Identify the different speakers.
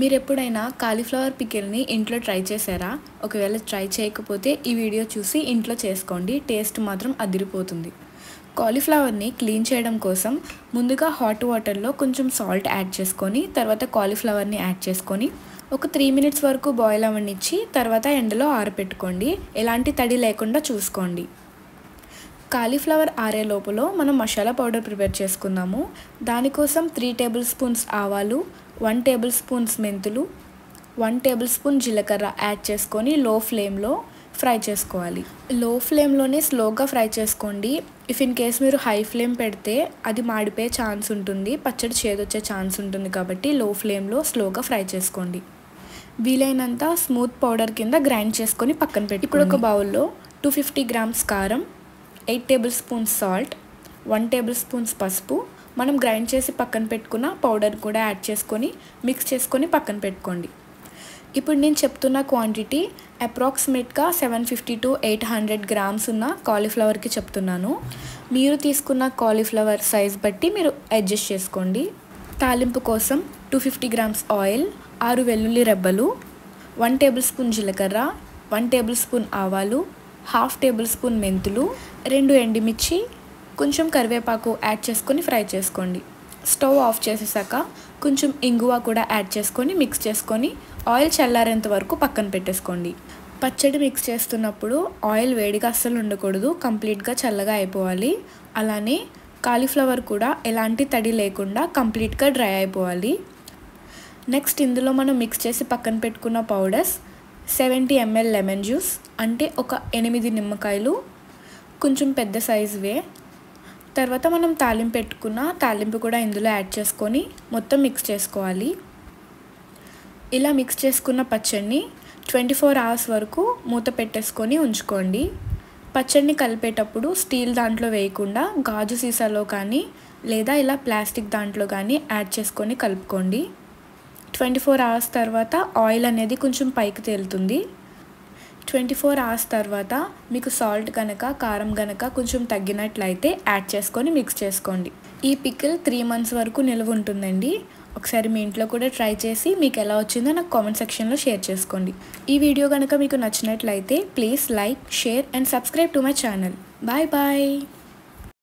Speaker 1: మీరెప్పుడైనా కాలీఫ్లవర్ పికిల్ని ఇంట్లో ట్రై చేశారా? ఒకవేళ ట్రై చేయకపోతే ఈ వీడియో చూసి ఇంట్లో చేసుకోండి. టేస్ట్ మాత్రం అదిరిపోతుంది. కాలీఫ్లవర్ని క్లీన్ చేయడం కోసం ముందుగా హాట్ వాటర్లో కొంచెం సాల్ట్ యాడ్ చేసుకొని తర్వాత కాలీఫ్లవర్ని యాడ్ చేసుకొని ఒక 3 మినిట్స్ వరకు బాయిల్ అవ్వనిచ్చి తర్వాత ఎండలో ఆరబెట్టుకోండి. ఎలాంటి తడి లేకుండా చూసుకోండి. కాలీఫ్లవర్ ఆరే లోపల మనం మసాలా పౌడర్ ప్రిపేర్ చేసుకుందాము. దానికోసం 3 టేబుల్ స్పూన్స్ ఆవాలు, 1 టేబుల్ స్పూన్స్ మెంతులు, 1 టేబుల్ స్పూన్ జీలకర్ర యాడ్ చేసుకొని లో ఫ్లేమ్లో ఫ్రై చేసుకోవాలి. లో ఫ్లేమ్లోనే స్లోగా ఫ్రై చేసుకోండి. ఇఫ్ ఇన్ కేస్ మీరు హై ఫ్లేమ్ పెడితే అది మాడిపోయే ఛాన్స్ ఉంటుంది, పచ్చడి చేదొచ్చే ఛాన్స్ ఉంటుంది. కాబట్టి లో ఫ్లేమ్లో స్లోగా ఫ్రై చేసుకోండి. వీలైనంత స్మూత్ పౌడర్ కింద గ్రైండ్ చేసుకొని పక్కన పెట్టి ఇప్పుడు ఒక బౌల్లో 250 గ్రామ్స్ కారం, 8 table spoons salt, 1 table spoons పసుపు, మనం గ్రైండ్ చేసి పక్కన పెట్టుకున్న పౌడర్ కూడా యాడ్ చేసుకొని మిక్స్ చేసుకొని పక్కన పెట్టుకోండి. ఇప్పుడు నేను చెప్తున్న క్వాంటిటీ అప్రాక్సిమేట్గా 750 to 800 గ్రామ్స్ ఉన్న కాలీఫ్లవర్కి చెప్తున్నాను. మీరు తీసుకున్న కాలీఫ్లవర్ సైజ్ బట్టి మీరు అడ్జస్ట్ చేసుకోండి. తాలింపు కోసం 250 గ్రామ్స్ ఆయిల్, 6 వెల్లుల్లి రెబ్బలు, 1 టేబుల్ స్పూన్ జీలకర్ర, 1 టేబుల్ స్పూన్ ఆవాలు, 1/2 టేబుల్ స్పూన్ మెంతులు, 2 ఎండుమిర్చి, కొంచెం కరివేపాకు యాడ్ చేసుకొని ఫ్రై చేసుకోండి. స్టవ్ ఆఫ్ చేసేసాక కొంచెం ఇంగువ కూడా యాడ్ చేసుకొని మిక్స్ చేసుకొని ఆయిల్ చల్లారేంత వరకు పక్కన పెట్టేసుకోండి. పచ్చడి మిక్స్ చేస్తున్నప్పుడు ఆయిల్ వేడిగా అస్సలు ఉండకూడదు, కంప్లీట్గా చల్లగా అయిపోవాలి. అలానే కాలీఫ్లవర్ కూడా ఎలాంటి తడి లేకుండా కంప్లీట్గా డ్రై అయిపోవాలి. నెక్స్ట్ ఇందులో మనం మిక్స్ చేసి పక్కన పెట్టుకున్న పౌడర్స్ 70 ml లెమన్ జ్యూస్, అంటే ఒక 8 నిమ్మకాయలు, కొంచెం పెద్ద సైజువే. తర్వాత మనం తాలింపు కూడా ఇందులో యాడ్ చేసుకొని మొత్తం మిక్స్ చేసుకోవాలి. ఇలా మిక్స్ చేసుకున్న పచ్చడిని 24 అవర్స్ వరకు మూత పెట్టేసుకొని ఉంచుకోండి. పచ్చడిని కలిపేటప్పుడు స్టీల్ దాంట్లో వేయకుండా గాజు సీసాలో కానీ లేదా ఇలా ప్లాస్టిక్ దాంట్లో కానీ యాడ్ చేసుకొని కలుపుకోండి. 24 అవర్స్ తర్వాత ఆయిల్ అనేది కొంచెం పైకి తేలుతుంది. 24 అవర్స్ తర్వాత మీకు సాల్ట్ కనుక కారం కనుక కొంచెం తగ్గినట్లయితే యాడ్ చేసుకొని మిక్స్ చేసుకోండి. ఈ పికిల్ 3 మంత్స్ వరకు నిల్వ ఉంటుందండి. ఒకసారి మీ ఇంట్లో కూడా ట్రై చేసి మీకు ఎలా వచ్చిందో నాకు కామెంట్ సెక్షన్లో షేర్ చేసుకోండి. ఈ వీడియో కనుక మీకు నచ్చినట్లయితే please like, share and subscribe to my channel. Bye bye.